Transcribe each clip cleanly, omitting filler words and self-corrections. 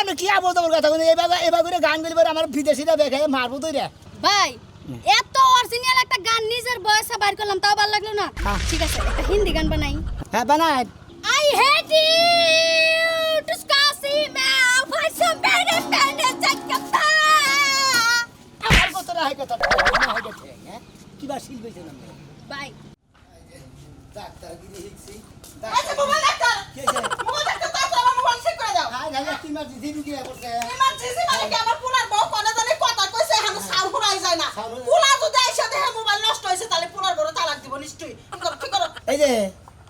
আমি কি আবল তোর কথা কই এবার করে গান গলি পরে আমার বিদেশিরা দেখে মারবো তুই রে ভাই এত অরিজিনাল একটা গান নিজের বয়সে বাইর করলাম তাও ভালো লাগলো না ঠিক আছে একটা হিন্দি গান বানাই হ্যাঁ বানাই I hate you to scasi me for some better better zakata আমার কত রায় কথা না হয় গেছে হ্যাঁ কি বা শিল কইছে না ভাই ডাক্তারগিরি হিকছি আচ্ছা মোবাইল ডাক্তার কে আছে মোবাইল ডাক্তার তাড়াতাড়ি আমার মোবাইল চেক করে দাও হ্যাঁ না কি মার দিদি রুগী করছে ইমার্জেন্সি মানে কি আমার পুলার বউ কোনে জানি কথা কইছে এখন সার ফুরাই যায় না পুলা যদি আইসা দেখে মোবাইল নষ্ট হইছে তাহলে পুলার বড় তালাক দিব নিশ্চয়ই কি করো এই যে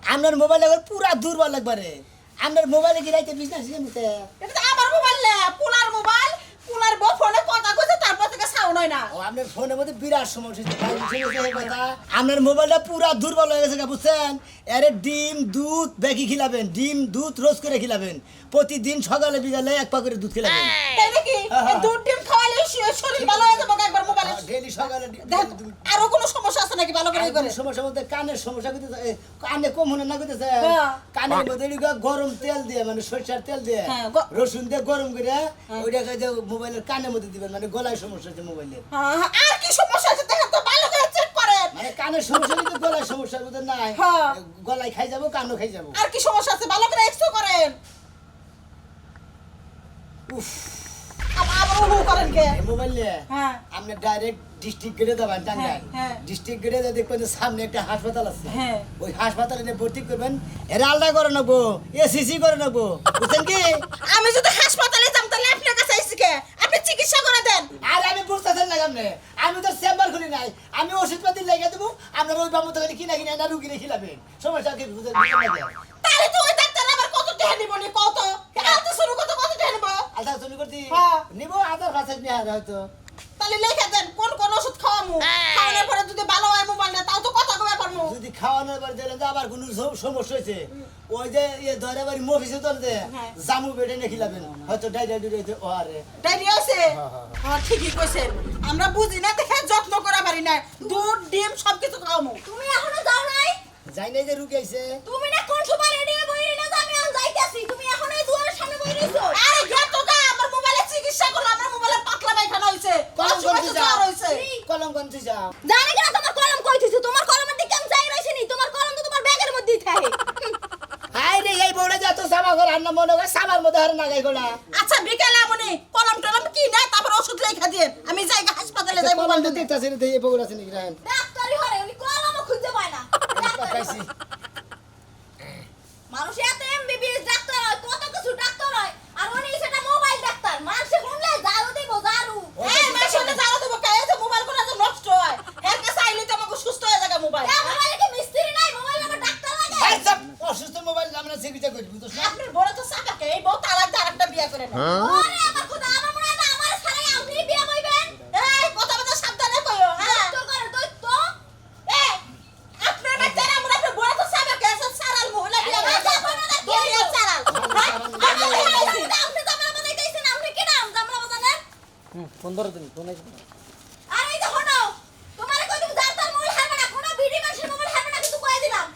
আপনার মোবাইল একবার পুরা দুর্বল লাগবারে আপনার মোবাইলে কি রাইতে বিজনেস নিতে এটা তো আমার মোবাইল না পুলার মোবাইল পুলার বউ ফোনে কথা কইছে তারপর থেকে সাউন্ড হয় না ও আপনার ফোনের মধ্যে বিরাট সমস্যা হচ্ছে ভাই বুঝছেন কথা আপনার মোবাইলটা পুরা দুর্বল হয়ে গেছে বুঝছেন আরে ডিম দুধ বেশি খিলাবেন ডিম দুধ রোজ করে খিলাবেন প্রতিদিন সকালে বিকালে এক পা করে দুধ খিলাবেন তাই নাকি এই দুধ ডিম খাওয়ালে শরীর ভালো হয়ে যাবে একবার মোবাইল ডেইলি সকালে দেখেন আরো কোনো সমস্যা আছে নাকি ভালো করে করে সমস্যার মধ্যে কানের সমস্যা করতেছে কানে কম মনে না করতেছে হ্যাঁ। কানের মধ্যে এদিকে গরম তেল দিয়ে মানে সরষের তেল দিয়ে হ্যাঁ, রসুন দিয়ে গরম করে ওইটাকে যে মোবাইলের কানের মধ্যে দিবেন মানে গলায় সমস্যা হচ্ছে মোবাইলের আর কি সমস্যা আছে দেখেন তো ভালো করে চেক করেন মানে কানের সমস্যা কিন্তু গলায় সমস্যার মধ্যে নাই হ্যাঁ। গলায় খাই যাবো কানও খাই যাবো আর কি সমস্যা আছে ভালো করে এক্সো করেন উফ আবার উহু করেন কে এই মোবাইলে হ্যাঁ আপনি ডাইরেক্ট ডিস্ট্রিক্ট গেটে দেবেন টাঙ্গাইল হ্যাঁ। ডিস্ট্রিক্ট গেটে দেখবেন যে সামনে একটা হাসপাতাল আছে হ্যাঁ। ওই হাসপাতালে নিয়ে ভর্তি করবেন এরা আলাদা করে নেবো এসিসি করে নেবো বুঝছেন কি আমি যদি হাসপাতালে যাম তাহলে আপনার কাছে আইছি কে আপনি চিকিৎসা করে দেন আর আমি বুঝতেছেন না কেমনে আমি তো চেম্বার খুলি নাই আমি ওষুধপাতি লেগে দেবো আপনার ওই বামু থেকে কিনা কিনা না রুগী খিলাবেন সমস্যা কি বুঝতে তাহলে তো ওই ডাক্তার আবার কত টাকা নিব নি কত আলতে শুরু কত টাকা নিব আলতা তুমি করছি হ্যাঁ। নিবো আধার কাছে নিয়ে হয়তো তাহলে লিখে দেন কোন কোন ওষুধ খাওয়ামু খাওয়ানোর পরে যদি ভালো হয় মোবাইল না তাও তো কথা কবে পারমু যদি খাওয়ানোর পর দিলেন যে আবার কোনো সমস্যা হয়েছে ওই যে ধরে বাড়ি মফিসে ধরতে হ্যাঁ। জামু বেটে নিয়ে খিলাবেন হয়তো ডাইরিয়া হয়েছে ও আরে ডায়রিয়া আছে হ্যাঁ ঠিকই কইছেন আমরা বুঝি না দেখে যত্ন করা পারি না দুধ ডিম সবকিছু খাওয়ামু তুমি এখনো যাও নাই যাই নাই যে রুগী আইছে তুমি না কোন সময় রেডি হয়ে বই না আমি আন যাইতাছি তুমি এখন এই দুয়ারের সামনে বই রইছো আরে গেত গা আমার মোবাইলে চিকিৎসা করলাম আমার মোবাইলে পাতলা পায়খানা হইছে কলম অসুবিধা করতে জ্বর যাও হইছে কলম করতে যাও জানি না তোমার কলম কই থইছো তোমার কলমের দিকে আমি যাই রইছি নি তোমার কলম তো তোমার ব্যাগের মধ্যেই থাকে হাই রে এই বউটা যত সামা করে আর না মনে হয় সামার মধ্যে হার না গাই গোলা আচ্ছা বিকেলে আমনি কলম টলম কি না তারপর ওষুধ লেখা দিয়ে আমি যাই হাসপাতালে যাই মোবাইল কলম দেখতাছি রে এই বউটা আছে নাকি রান ডাক্তারি হরে উনি কলমও খুঁজে পায় না পাইছি মানুষ এত এমবিবিএস ডাক্তার হয় কত কিছু ডাক্তার হয় আর উনি সেটা মোবাইল ডাক্তার মানুষে শুনলে ঝাড়ু দিব ঝাড়ু এই মাসে জানো তো কাই তো মোবাইল কোনা তো নষ্ট হয় এর কাছে আইলে তো আমাকে সুস্থ হয়ে যাবে মোবাইল মোবাইলে কি মিস্ত্রি নাই মোবাইল আমার ডাক্তার লাগে ভাই সব অসুস্থ মোবাইল আমরা চিকিৎসা করি বুঝছ না আপনার বড় তো সাকাকে এই বউ তালাক দিয়ে আরেকটা বিয়ে করে না ওরে আমার খোদা আমার মনে হয় না আমার ছাড়াই আপনি বিয়ে হইবেন এই কথা কথা সাবধানে কইও হ্যাঁ দৈত্য করে দৈত্য এই আপনার ডাক্তার আমরা আপনার বড় তো সাকাকে আছে সারাল মহিলা বিয়ে করে বিয়ে সারাল আপনি জামলা বানাইতেছেন আপনি কি নাম জামলা বাজানের 15 দিন কোন আরে এই দেখো নাও তোমারে কই তুমি ডাক্তার মোবাইল হারবে না কোনো বিডি মানুষের মোবাইল হারবে না কিন্তু কই দিলাম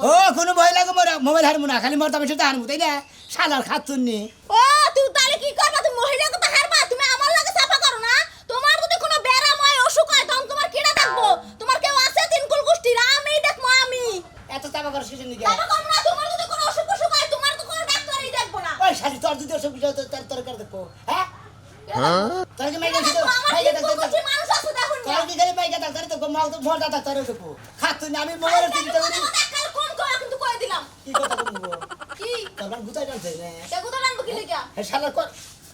ও কোনো ভয় লাগে মোরা মোবাইল হারমু না খালি মরতা বেশি হারমু তাই না শালার খাতুননি ও তুই তাহলে কি করবা তুমি মহিলাকে তো হারবা তুমি আমার লাগে সাফা করো না তোমার যদি কোনো ব্যারাময় অসুখ হয় তখন তোমার কিডা দেখবো তোমার কেউ আছে তিনকুল গোষ্ঠীর আমি দেখবো আমি এত চাপা করার কিছু নেই সাফা করো না তোমার যদি কোনো অসুখ হয় তোমার তো কোনো ডাক্তারই দেখবো না ওই শালি তোর যদি অসুখ বিষয় তোর কার দেখো হ্যাঁ তোর কি মাইকা ছিল আমার মাইকা তিনকুল ডাক্তার গোষ্ঠীর মানুষ আছে দেখুন না তোর কি খালি মাইকা ডাক্তার দেখো মাও তো মোটা ডাক্তার দেখো খাতুন আমি মোবাইল চিকিৎসা করি ডাক্তার কোন কয় কিন্তু কই দিলাম কি কথা বলবো কি তোর গুতাই ডালছে রে দেখো তো রানবো কি লিখা হে শালার কর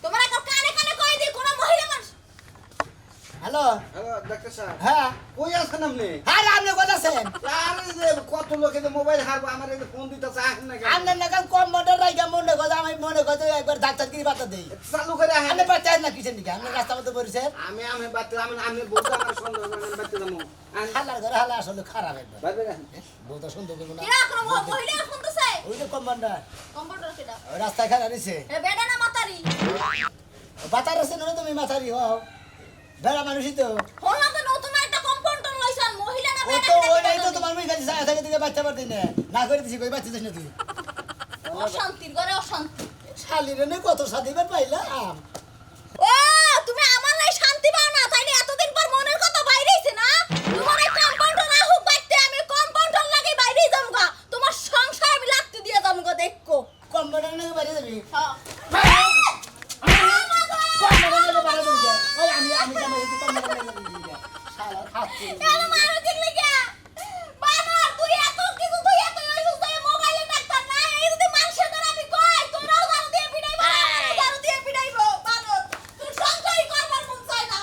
তোমার একটা কানে কানে কই দি কোন মহিলা মানুষ হ্যালো হ্যালো ডাক্তার সাহেব হ্যাঁ কই আছেন আপনি আর আপনি কথা আছেন আরে যে কত লোকে যে মোবাইল হারবো আমার এই ফোন দিতেছে আসেন না কেন? আপনার নাকি কম মোটর রাইগা মনে কথা আমি মনে কথা একবার ডাক্তার কি বাতা দেই চালু করে আসেন আপনি বাচ্চা না কিসের নিকে আপনি রাস্তা মধ্যে পড়েছেন আমি বাচ্চা আমি বলতে আমার সন্দেহ করে আমি বাচ্চা যাবো হালার ঘরে হালা আসলে খারাপ একবার ভাই ভাই বউটা সুন্দর করবো না কিরা কোন মহিলা শুনতেছে ওই যে কমান্ডার কম্পিউটার কিটা ওই রাস্তায় খারাপ নিছে এ বেডা না মাতারি বাতার আছে না তুমি মাথারি হও বেড়া মানুষই তো হলাম তো নতুন একটা কম্পাউন্ডার লইছান মহিলা না ও বেডা তো ওই নাই তো তোমার মুই খালি ছায়া থাকে বাচ্চা পারতে না না করে দিছি কই বাচ্চা দিস না তুই অশান্তির ঘরে অশান্তি শালিরে নে কত সাদিবার পাইলাম। ও তুমি আমার লাই শান্তি পাও না তাইলে এতদিন পর মনের কথা বাইরে হইছে না তোমার এই কম্পাউন্ডার না হোক বাইতে আমি কম্পাউন্ডার লাগি বাইরে যামগা তোমার সংসার আমি লাগতে দিয়ে যামগা দেখো কম্পিউটার নাকি বাইরে যাবি? হ্যাঁ কম্পিউটার নাকি বাইরে যাবি কে? ওই আমি জামাই হইছি কম্পিউটার নাকি যাবি কে? শালা হাত কেন মারো দিলি কে বানর তুই এত কিছু তুই এত হইছিস তুই মোবাইলে ডাক্তার না এই যদি মানুষের দ্বারা আমি কই তোরাও জানো দিয়ে পিটাইবো আমারও জানো দিয়ে পিটাইবো বানর তুই সংসারই করবার মন চায় না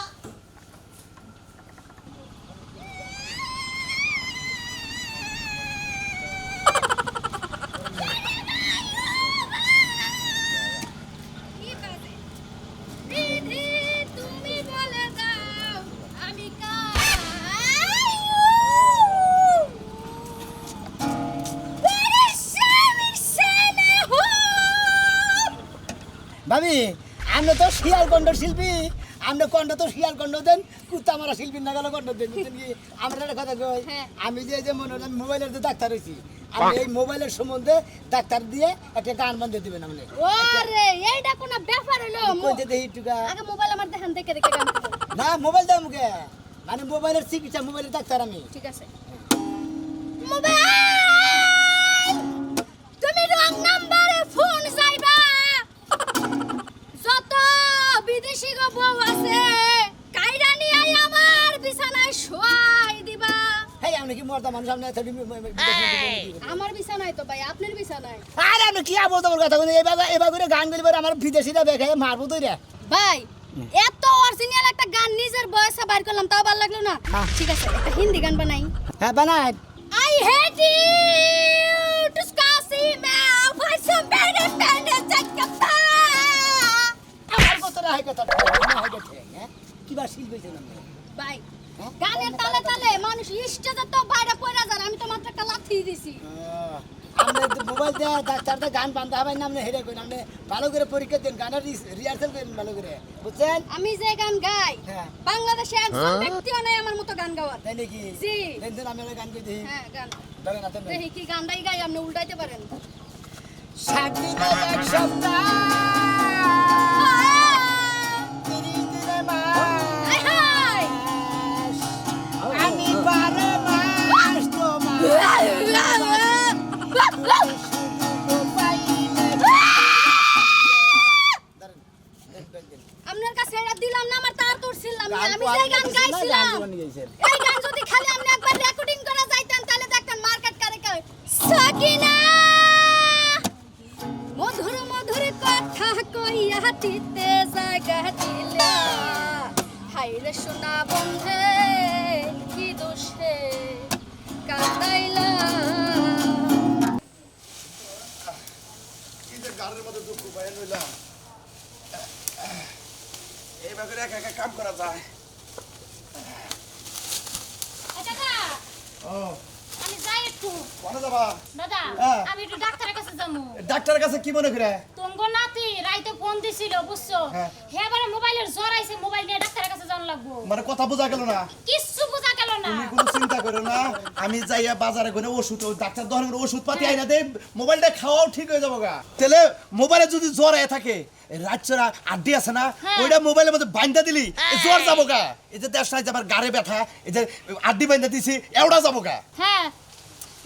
বিধি তুমি বলে দাও আমি ভাবি আমরা তো শিয়াল কণ্ঠ শিল্পী, আমরা কণ্ঠ তো শিয়াল কণ্ঠ দেন, কুত্তা মারা শিল্পীর নাগালে কণ্ঠ দেন, বুঝছেন কি? আমরা একটা কথা কই, হ্যাঁ। আমি যে মনে হলাম মোবাইলের যে ডাক্তার হয়েছি, আমি এই মোবাইলের সম্বন্ধে ডাক্তার দিয়ে একটা গান বান্ধে দিবেন আপনি। ওরে এইটা কোন ব্যাপার হলো কইতে দেখি টুকা আগে মোবাইল আমার দেখান দেখে দেখে গান করো। না মোবাইল দাও মুখে, মানে মোবাইলের চিকিৎসা, মোবাইলের ডাক্তার আমি। ঠিক আছে মোবাইল তুমি রং নাম্বারে ফোন যাইবা যত বিদেশি গো বউ আছে কাইরা নিয়ে আমার বিছানায় শোয়াই দিবা। হেই আমি কি মরদা মানুষ, আপনি এত আমার বিছানায় তো ভাই আপনার বিছানায়। আরে আমি কি আবল তোমার কথা বলি, এবার করে গান গেলে আমার বিদেশিরা দেখে মারবো তো রে। ভাই এত অরিজিনাল একটা গান নিজের বয়সে বাইর করলাম তাও ভালো লাগলো না। হ্যাঁ। ঠিক আছে একটা হিন্দি গান বানাই। হ্যাঁ বানাই। I hate you to scasi me find some better than a jackpot. আমার কথা না হয় কথা না হয় কথা, হ্যাঁ কিবা শিল্পী ছিলাম ভাই হ্যাঁ? গানের তালে তালে মানুষ স্টেজে তো বাইরে পড়ে যান আমি তো মাত্র একটা লাথি দিছি। আপনি মোবাইল দিয়ে ডাক্তারদের গান বান্ধা হবেন না, আপনি হেরে করেন, আপনি ভালো করে পরীক্ষা দেন, গানের রিহার্সাল করেন ভালো করে, বুঝছেন? আমি যে গান গাই হ্যাঁ। বাংলাদেশে একজন ব্যক্তিও নাই আমার মতো গান গাওয়ার। তাই নাকি? জি। দেন দেন আমি একটা গান কই দিই। হ্যাঁ গান ধরেন না দেন। দেখি কি গানটাই গাই আপনি উল্টাইতে পারেন। সাতদিনের এক সপ্তাহ, তিরিশ দিনের হাই হাই মাস, আমি 12 মাস তোমার শুধু পাইলে। ধরেন, দেন, দেন, দেন। আপনার কাছে এটা দিলাম না আমার তার তুলছিলাম গান আমি তো যে আপনি গান গেছেন না, গাইছিলাম গান জীবনে গেছেন। এই গান যদি খালি আপনি একবার রেকর্ডিং করে যাইতেন তাহলে দেখতেন মার্কেট করে কেউ সকিনা মধুর মধুর কথা কইয়া হাতিতে জায়গা দিলা হাইরে সোনা বন্ধে কি দোষে কাঁদাইলা। কি যে গাড়ির মধ্যে দুঃখ পাই লইলাম, এইভাবে একা একা কাম করা যায়। দাদা ও আমি যাই একটু। কোনে যাবা? দাদা হ্যাঁ। আমি একটু ডাক্তারের কাছে যাবো। ডাক্তারের কাছে কি মনে করে? তোমার নাতি রাইতে ফোন দিছিল বুঝছো হ্যাঁ। হেবারে মোবাইলের জ্বর আইছে মোবাইল নিয়ে ডাক্তারের কাছে যাওয়া লাগবো। মানে কথা বোঝা গেল না। কিচ্ছু বোঝা গেল না। তুমি কোনো চিন্তা করো না, আমি যাইয়া বাজারে করে ওষুধ, ওই ডাক্তার দোকানে ওষুধ পাতি আইনা দেই, মোবাইলটা খাওয়াও ঠিক হয়ে যাবো গা। তাহলে মোবাইলে যদি জ্বর আয় থাকে, রাতচরা আড্ডি আছে না, হ্যাঁ। ওইটা মোবাইলের মধ্যে বাইন্দা দিলি এই জ্বর যাবো গা। এই যে দেশ নাই যে আমার গাড়ে ব্যথা, এই যে আড্ডি বাইন্দা দিছি এওড়া যাবো গা। হ্যাঁ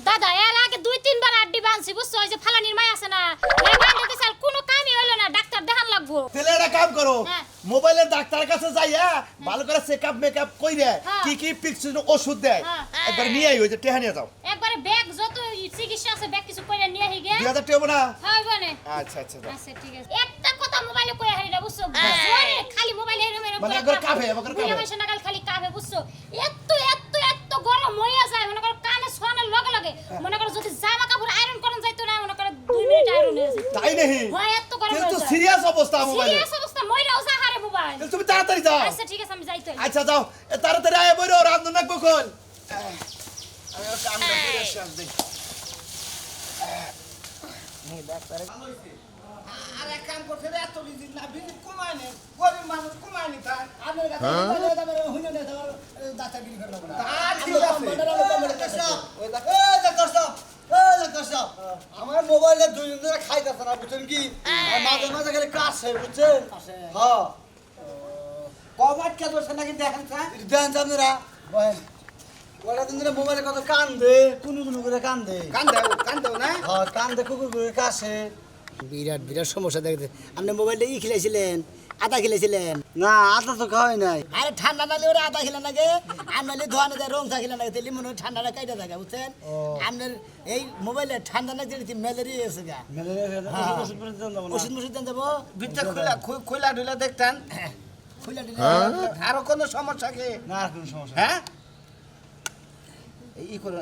দাদা এর আগে 2-3 বার আড্ডি বানছি বুঝছো ওই যে ফালানির মাই আছে না এই বানতে দিছে আর কোনো কামই হইলো না ডাক্তার দেখান লাগবো। তাহলে একটা কাম করো, হ্যাঁ। মোবাইলের ডাক্তারের কাছে যাইয়া ভালো করে চেকআপ মেকআপ কইরে হ্যাঁ। কি কি প্রেসক্রিপশন ওষুধ দেয় হ্যাঁ। একবার নিয়ে আই, ওই যে টেহা নিয়ে যাও। একবারে ব্যাগ যত চিকিৎসা আছে ব্যাগ কিছু কইরা নিয়ে আহি গে। 2000 টাকা না? হ্যাঁ বনে আচ্ছা আচ্ছা যাও। আচ্ছা ঠিক আছে একটা কথা মোবাইলে কইয়া হারিরা বুঝছো জোরে খালি মোবাইলে এরম এরম মানে একবার কাঁপে, একবার কাঁপে। বুঝা না খালি কাঁপে বুঝছো এত এত এত গরম হইয়া যায় মনে করো কানে শোনার লগে লগে মনে করো যদি জামা কাপড় আয়রন করন যাইতো না মনে করো 2 মিনিট আয়রন হয়ে যায়। তাই নাকি? হয় এত গরম কিন্তু হয়ে যায় সিরিয়াস অবস্থা মোবাইলে। সিরিয়াস অবস্থা মইরাও যা হারে মোবাইল। তাহলে তুমি তাড়াতাড়ি যাও। আচ্ছা ঠিক আছে আমি যাইতে হইলো। আচ্ছা যাও, এ তাড়াতাড়ি আয় বইরো, রান্ধন না কখন। আমি আর কামটা করে শেষ দেই। আর এক কাম করতে হবে, এত ভিজিট না, ভিজিট কমায় নে, গরিব মানুষ কমায় নি তাই। আপনার কাছে মোবাইলে তারপরে হুইনা নেই, তারপর দাঁতাগিরি করে নেবো না। তা ঠিক আছে। কম্পিউটার আলো কম্পিউটার কাছে। ওই ডাক্তার সাহেব, সাহেব আমার মোবাইলে দুই দিন ধরে খাইতেছে না বুঝছেন কি আর মাঝে মাঝে খালি কাশে বুঝছেন হ্যাঁ কবার কে দোষ নাকি দেখেন স্যার দেন আপনারা বহেন ওরা দিন ধরে মোবাইলে কত কান্দে কুনু করে কান্দে কান্দেও না হ্যাঁ কান্দে কুকুর করে কাশে বিরাট বিরাট সমস্যা দেখতে আপনি মোবাইলটা খেলেছিলেন আদা খেলেছিলেন না আটা তো খাওয়াই নাই আরে ঠান্ডা নালে ওরা আদা খেলে নাকি আর নালে ধোয়ানো যায় রং থাকিলে নাকি তাহলে মনে হয় ঠান্ডাটা কাইটা থাকে বুঝছেন আপনার এই মোবাইলে ঠান্ডা না যেতে ম্যালেরিয়া এসে গা ওষুধ মুষুধ দেন যাবো ভিতরে খোলা ঢুলা দেখতেন খুলে দিলে আরো কোনো সমস্যা কি না আর কোনো সমস্যা হ্যাঁ এই করুন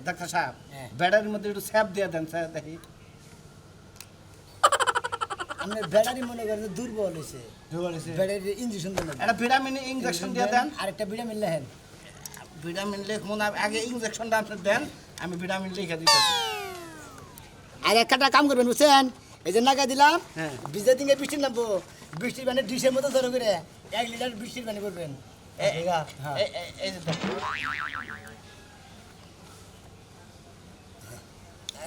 ডাক্তার সাহেব ব্যাটারির মধ্যে একটু স্যাপ দিয়ে দেন স্যার দেখি আপনার ব্যাটারি মনে করেন দুর্বল হয়েছে ব্যাটারি ইঞ্জেকশন দেন একটা ভিটামিন ইনজেকশন দিয়ে দেন আরেকটা ভিটামিন লেহেন ভিটামিন লিখুন আগে ইনজেকশনটা আপনি দেন আমি ভিটামিন লিখে দিতেছি আর একটা কাম করবেন বুঝছেন এই যে নাগা দিলাম হ্যাঁ। বিজে দিনে বৃষ্টি নামবো বৃষ্টির পানি ডিশের মতো ধরে করে 1 লিটার বৃষ্টির পানি করবেন এই যে দেখ।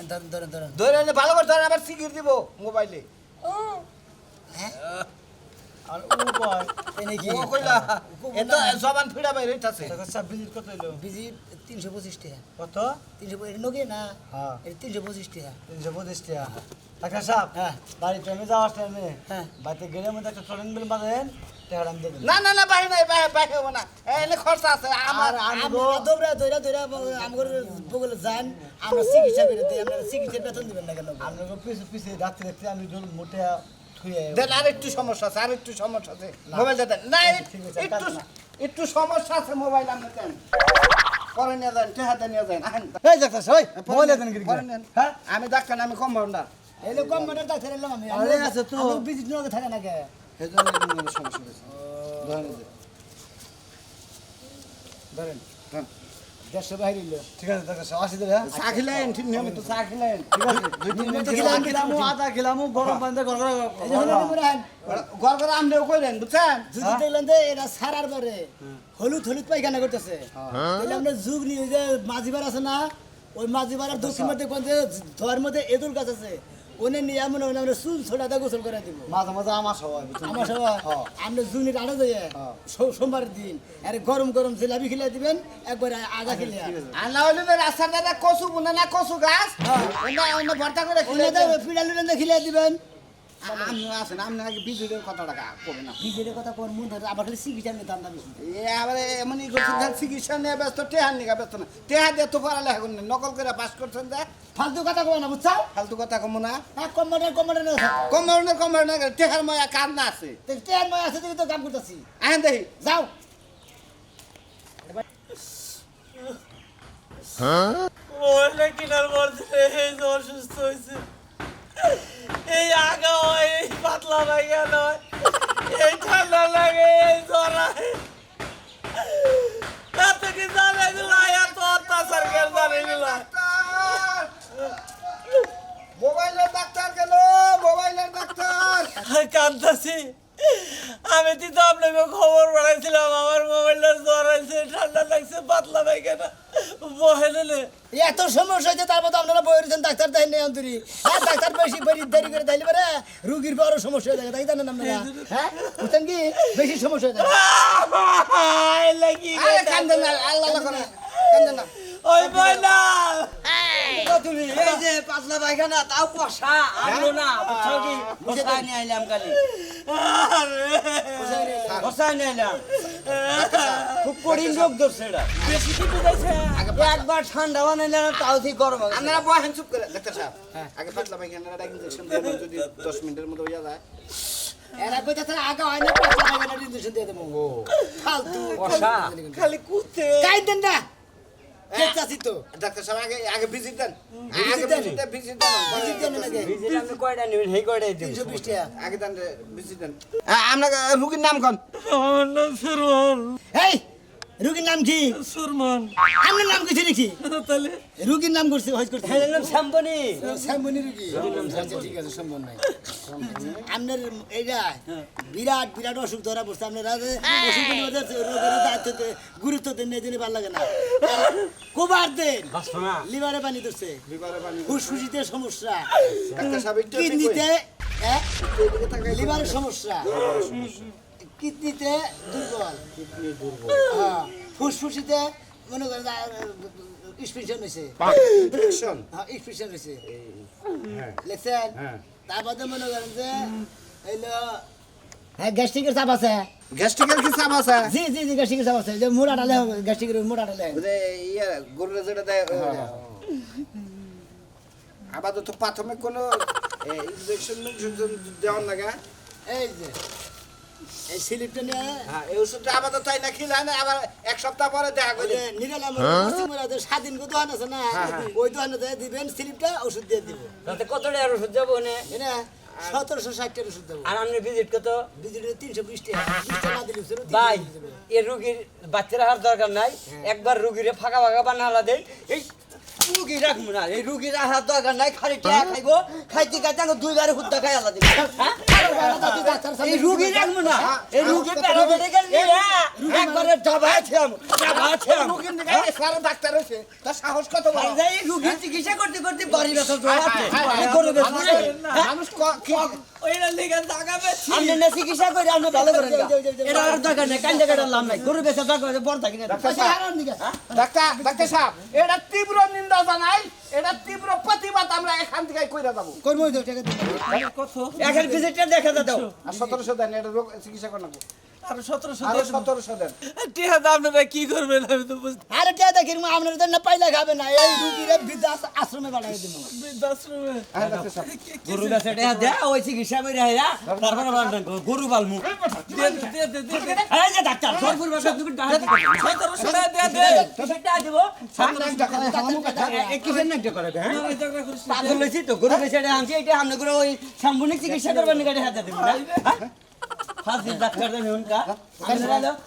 ধরেন ধরেন ধরেন ধরে এনে ভালো করে ধরেন আবার সিকিউর দিব মোবাইলে আর উপায় এই নাকি ও কইলা এত জবান ফিরা বাইরে হইতাছে ডাক্তার সাহেব ভিজিট কত হইলো বিজি 325 টাকা কত 325 নগে না হ্যাঁ এটা 325 টাকা 325 টাকা ডাক্তার সাহেব হ্যাঁ। বাড়িতে আমি যাওয়ার টাইমে হ্যাঁ। বাড়িতে গেলে মধ্যে একটা ট্রেন বিল বাঁধেন টাকা আমি দেবেন না না না বাইরে নাই বাইরে হবো না এনে খরচা আছে আমার আমরা দৌড়া দৌড়া দৌড়া আমগর বগলে যান আমরা চিকিৎসা করে দেই আমরা চিকিৎসার বেতন দিবেন না কেন আপনাকে পিছু পিছিয়ে ডাকতে দেখতে আমি ধরুন মোটে থুয়ে দেন আর একটু সমস্যা আছে আর একটু সমস্যা আছে মোবাইল দেন না ঠিক আছে, একটু না। একটু সমস্যা আছে মোবাইল আপনি দেন পরে নিয়ে যান টেহাতে নিয়ে যান আহেন এই ডাক্তার সাহেব ওই মোবাইল দেন কি পরে নেন। হ্যাঁ আমি ডাক্তার না, আমি কম্পাউন্ডার এলে কম বাটার ডাক্তার এলাম আমি আরে আছে তো। বিজিট নগে থাকে না কে এই জন্য মোবাইলের সমস্যা হয়েছে ধরেন এই যে। ধরেন দেন। 150 বাইরে ইলো ঠিক আছে ডাক্তার সাহেব আসি হ্যাঁ চা খেলেন ঠিক নিয়মিত চা খেলেন ঠিক আছে দুই তিন মিনিট খেলাম আদা খেলাম গরম পানিতে গরম এই যে হলুদ মুরান ঘর করে আমরাও কইলেন বুঝছেন যদি দেখলেন যে এরা সারার পরে হলুদ হলুদ পায়খানা করতেছে তাহলে আমরা যুগ নিয়ে ওই যে মাঝিবার আছে না ওই মাঝিবারের দক্ষিণ মধ্যে কোন যে ধোয়ার মধ্যে এদুল গাছ আছে ওনে নিয়ে এমন আমরা চুল ছোটাতে গোসল করে দিব মাঝে মাঝে আমার সবাই বুঝছেন? আমার সবাই আমরা জুনির আড়া দিয়ে সোমবারের দিন আরে গরম গরম জিলাপি খেলে দিবেন একবার আগা খেলে আর না হইলে রাস্তাটা কচু বুনে না কচু গাছ অন্য ভর্তা করে খেলে দেন পিড়ালুরেন খেলে দিবেন আপনি আছেন আপনি নাকি বিজুলের কথা টাকা করবে না বিজের কথা কোন মন ধরে আবার খালি চিকিৎসা নিয়ে দাম দাম এবারে এমনই করছেন চিকিৎসা নিয়ে ব্যস্ত টেহার নিয়ে ব্যস্ত না টেহা দিয়ে তো পড়ালেখা করেন নকল করে পাস করছেন যে ফালতু কথা কো না বুঝছো ফালতু কথা কমো না হ্যাঁ কম্পাউন্ডার না কম্পাউন্ডার টেহার ময়া কার না আছে ট্রেন মই আছে দেখি তো কাম করতেছি আহেন দেখি যাও মোবাইলটা কেনার পর থেকে এই যে অসুস্থ হয়েছে এই আগা হয় এই পাতলা পায়খানা হয় এই ঠান্ডা লাগে এই জ্বর হয় এত কি জানে এগুলো এত অত্যাচার কেন জানে এগুলো মোবাইলের ডাক্তার গেল মোবাইলের ডাক্তার কান্দাছি আমি তো আপনাকে খবর পাঠাইছিলাম আমার মোবাইলটা জ্বর হয়েছে ঠান্ডা লাগছে পাতলা পায়খানা মোবাইলে এত সমস্যা হয়েছে তারপর তো আপনারা বইরেছেন ডাক্তার দেয় নেই অন্তরি হ্যাঁ ডাক্তার বেশি দেরি করে দিলে পারে রুগীর বড় সমস্যা হয়ে যায় তাই জানেন আপনারা হ্যাঁ বুঝছেন কি বেশি সমস্যা হয়ে যায় আরে কান্দেন না আল্লাহ আল্লাহ করে কান্দেন না ওই বইলা তুমি এই যে পাতলা পায়খানা তাও কষা আনলো না বুঝছো কি বসায় নিয়ে আইলাম কালি বসায় নিয়ে আইলাম খুব কঠিন রোগ ধরছে এটা বেশি কি বুঝাইছে একবার ঠান্ডা বানাইলে না তাও ঠিক গরম হবে আপনারা বহেন চুপ করে ডাক্তার সাহেব আগে পাতলা পায়খানাটা ইনজেকশন দিয়ে যদি 10 মিনিটের মধ্যে হয়ে যায় এরা কইতাছে আগা হয় না পাঁচটা টাকা ইনজেকশন দিয়ে দেবো ফালতু খালি কুত্তে কাইদেন না দেখতাছি তো ডাক্তার সাহেব আগে আগে ভিজিট দেন Visit দেন? ভিজিট দেন ভিজিট দেন নাকি আপনি কয়টা নেবেন সেই কয়টাই দিন 320 টাকা আগে দেন ভিজিট দেন আমরা রুগীর নাম কোন আমার নাম সুরমান এই রুগীর নাম কি সুরমান আপনার নাম কিছু লিখি তাহলে রুগীর নাম করছে হজ করতে নাম শ্যাম্পনি শ্যামবনি রুগী আচ্ছা ঠিক আছে সম্ভব নাই আপনার এইটা বিরাট বিরাট অসুখ ধরা পড়ছে আপনারা যে অসুখ রোগের দায়িত্ব গুরুত্ব দেন এই জন্য ভালো লাগে না কোবার দেন লিভারে পানি ধরছে ফুসফুসিতে সমস্যা কিডনিতে লিভারের সমস্যা কিডনিতে দুর্বল হ্যাঁ, ফুসফুসিতে মনে করেন ইনফেকশন হয়েছে হ্যাঁ ইনফেকশন হয়েছে লিখছেন তারপরে মনে করেন যে এইলো হ্যাঁ গ্যাস্ট্রিকের চাপ আছে গ্যাস্ট্রিকের কি চাপ আছে জি জি জি গ্যাস্ট্রিকের চাপ আছে যে মোড়া ডালে গ্যাস্ট্রিকের মোড়া ডালে ইয়ে গরুরে যেটা দেয় আপাতত প্রাথমিক কোনো ইনজেকশন দেওয়ার লাগা এই যে এই স্লিপটা নিয়ে হ্যাঁ এই ওষুধটা আপাতত তাই না খেলে না আবার এক সপ্তাহ পরে দেখা ওই করে যে নিরালা মোড়া স্বাধীন দোকান আছে না ওই দোকানে দিবেন স্লিপটা ওষুধ দিয়ে দিব তাতে কত টাকার ওষুধ যাবো নে এটা 1760 টাকার ওষুধ দেবো আর আপনি ভিজিট কত বিজুলি 320 টাকা 20 টাকা দিলে ভাই এই রুগীর বাচ্চারা হার দরকার নাই একবার রুগীরে ফাঁকা ফাঁকা বানালা দেয় এই রুগী রাখবো না এই রুগীর আহার দরকার নাই খালি টিয়া খাইবো খাইতে খাইতে আগে দুইবারে হুদ্দা খাই আলাদা দিবে এই রুগী রাখবো না এই রুগী প্যারামেডিক্যাল নিয়ে একবারে ডাবাইছিলাম রোগীর দিকে সারা ডাক্তার হইছে তার সাহস কত বড় এই রুগী চিকিৎসা করতে করতে বাড়ি ব্যথা তো আছে গরু ব্যথা মানুষ ওইটা লেগে জায়গা পেয়েছি আপনি না চিকিৎসা করে আপনি ভালো করেন এটা আর দরকার নেই কান জায়গাটা লাভ নাই গরু ব্যথা দরকার বড় থাকি না ডাক্তার সাহেব এটা তীব্র নিন্দা জানাই এটা তীব্র প্রতিবাদ আমরা এখান থেকে কইরা যাব কর্ম টাকা এখন ভিজিটটা দেখা দাও আর 1700 দেন এটা রোগ চিকিৎসা করতে হবে আর 1700 আর 1700 দেন টিয়া দাম আপনারা কি করবেন আমি তো বুঝতে আরে কে দেখেন আপনার জন্য পাইলে খাবে না এই রুগীরে বৃদ্ধ আশ্রমে বাড়াই দিব বৃদ্ধাশ্রমে হ্যাঁ ডাক্তার সাহেব গরু ব্যথাটা দে ওই চিকিৎসা করে হেরা তারপরে বাড়ান গরু পালমু এই যে ডাক্তার সরপুর বাসা তুমি ডাক্তার 1700 টাকা দিয়ে দে সেটা দেব কিসের নাকটা করে হ্যাঁ পাগল হইছি তো গরু ব্যথাটা আনছি এটা আমরা করে ওই সাম্বনিক চিকিৎসা করবেন গাড়ি হাতে দেব না ফাঁসি ডাক্তার দেন উনকা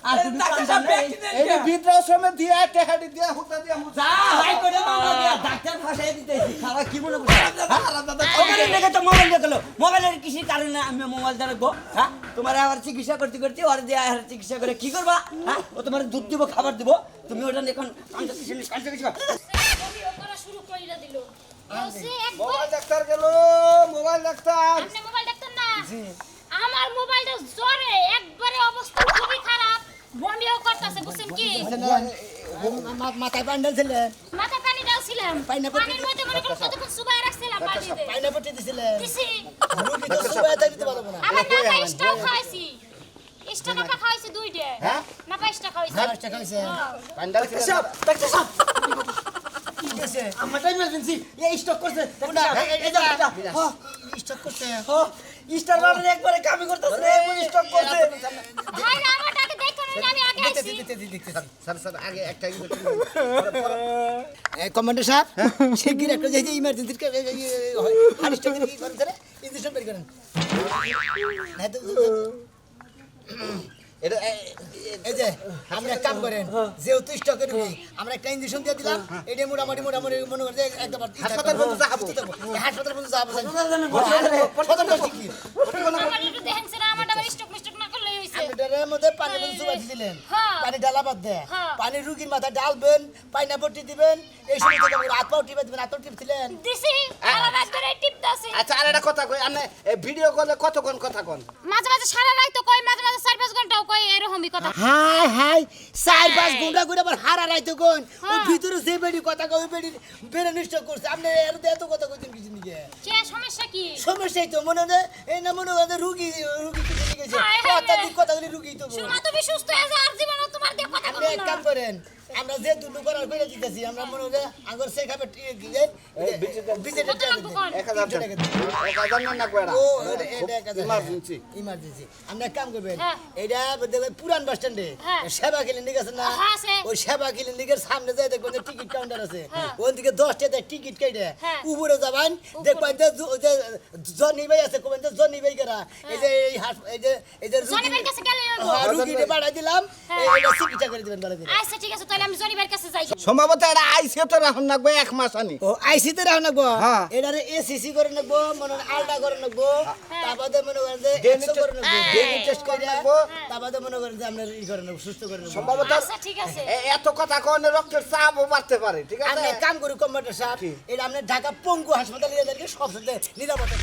আর তুমি এই যে বৃদ্ধাশ্রমে দিয়া টেহাডি দিয়া হুতা দিয়া যা হাই করে মামা দিয়া ডাক্তার ফাঁসাই দিতেছি খাওয়া কি মনে করছ ওখানে দেখে তো মোবাইল দেখলো মোবাইলের কিসের কারণে আমি মোবাইল রাখবো হ্যাঁ তোমার আবার চিকিৎসা করতে করতে ওর দিয়ে আর চিকিৎসা করে কি করবা হ্যাঁ ও তোমার দুধ দিব খাবার দিব তুমি ওটা এখন কাঁচা কিছু ভিডিও করা শুরু কইরা দিল বলছে একবার মোবাইল ডাক্তার গেল মোবাইল ডাক্তার আপনি মোবাইল দেখতেন না আমার মোবাইলটা জ্বরে একবারে অবস্থা খুবই খারাপ বমিও করতেছে বুঝছেন কি মাথায় প্যান্ডেল ছিলেন মাথা পানি দাওছিলাম পানি পড়তে পানির মধ্যে মনে করো কতক্ষণ সুবাই রাখছিলাম পানিতে পাইনা পট্টি দিছিলেন দিছি রুগী তো সুবাই দিতে পারবো না আমার নাপা স্টাও খাইছি স্টা নাপা খাইছি দুইটা হ্যাঁ? নাপা স্টা খাইছি খারাপটা খাইছে পান্ডাল ডাক্তার সাহেব কি হয়েছে আমারটা ইমার্জেন্সি এই স্টক করছে কোনটা এই যে স্টক করতে স্টার বাড়ার একবারে কামি করতেছে রে এমন স্টক করছে ভাই আমারটাকে দেখো না আমি আগে আইছি স্যার আগে একটা কমান্ডার সাহেব শিগগির একটা যে ইমার্জেন্সি হারিস্টার কি করেন স্যার ইনজেকশন বের করেন না তো এটা এই যে আমরা এক কাম করেন যেহেতু স্টকে রুগী আমরা একটা ইনজেকশন দিয়ে দিলাম এটা মোটামুটি মনে করে একদম হাসপাতাল পর্যন্ত যাবো হাসপাতাল পর্যন্ত যাবো আমার একটু দেখেন স্যার আমারটা আবার স্টক মিস্টক না করলেই হইছে এটার মধ্যে পানি সুবাই দিলেন হ্যাঁ। পানি ডালা বাদ দেয় হ্যাঁ। পানি রুগীর মাথা ডালবেন পাইনা পট্টি দিবেন এই সময় থেকে হাত পাও টিপে দিবেন হাত পাও টিপছিলেন দিছি আমার একবারে টিপ দাসি আচ্ছা আর একটা কথা কই আপনি ভিডিও কলে কতক্ষণ কথা কোন মাঝে মাঝে সারা রাত তো কই মাঝে মাঝে 4-5 ঘন্টাও কই এরকমই কথা হাই হাই 4-5 ঘন্টা করে আবার হারা রাইতো কোন ও ভিতরে যে বেডি কথা কই বেডি বেরে নিষ্ঠ করছে আপনি এর এত কথা কইছেন কিছু নিকে কি সমস্যা কি সমস্যাই তো মনে হয় এই না মনে হয় রুগী কিছু নিয়ে গেছে হায় হায় কথা দিক কথা বলি রুগী তো শোনা তুমি সুস্থ হয়ে যাও আর জীবনে তোমার দিয়ে কথা আপনি বলবো এক না কাম করেন আমরা যে দুটো করার করে দিতেছি আমরা মনে হয় আগর সে খাবে বিজেটা কত লাগবে কোন 1000 না কয়টা ও এটা ইমার্জেন্সি ইমার্জেন্সি আমরা এক কাম করবেন হ্যাঁ। এটা দেখবেন পুরান বাস স্ট্যান্ডে হ্যাঁ। সেবা ক্লিনিক আছে না হ্যাঁ, আছে। ওই সেবা ক্লিনিকের সামনে যাই দেখবেন যে টিকিট কাউন্টার আছে হ্যাঁ। ওখান থেকে 10 টাকা টিকিট কেটে হ্যাঁ। উপরে যাবেন দেখবেন যে জনি ভাই আছে কোবেন যে জনি ভাই করা এই যে এই যে জনি ভাইয়ের কাছে গেলে হইবো। রুগীকে পাঠাই দিলাম হ্যাঁ। এটা চিকিৎসা করে দিবেন ভালো করে আচ্ছা ঠিক আছে তাই তাহলে আমি জরিবের কাছে যাই সম্ভবত এটা আইসিও তো রাখুন রাখবো 1 মাস আনি ও আইসিতে রাখ নাকবো হ্যাঁ। এটারে এসিসি করে নাকবো মনে হয় আলটা করে নাকবো তারপরে মনে করেন যে DNA 100 করে নাকবো test- DNA টেস্ট করে করে নাকবো নাকবো। তারপরে মনে করেন যে আমরা ই করে নাকবো সুস্থ করে নাকবো সম্ভবত আচ্ছা ঠিক আছে এত কথা কোনে রক্তের চাপও বাড়তে পারে ঠিক আছে আমরা কাম করি কম্পিউটার সাহেব এটা আমরা ঢাকা পঙ্গু হাসপাতালে নিয়ে যাই সব সাথে নিরাপত্তা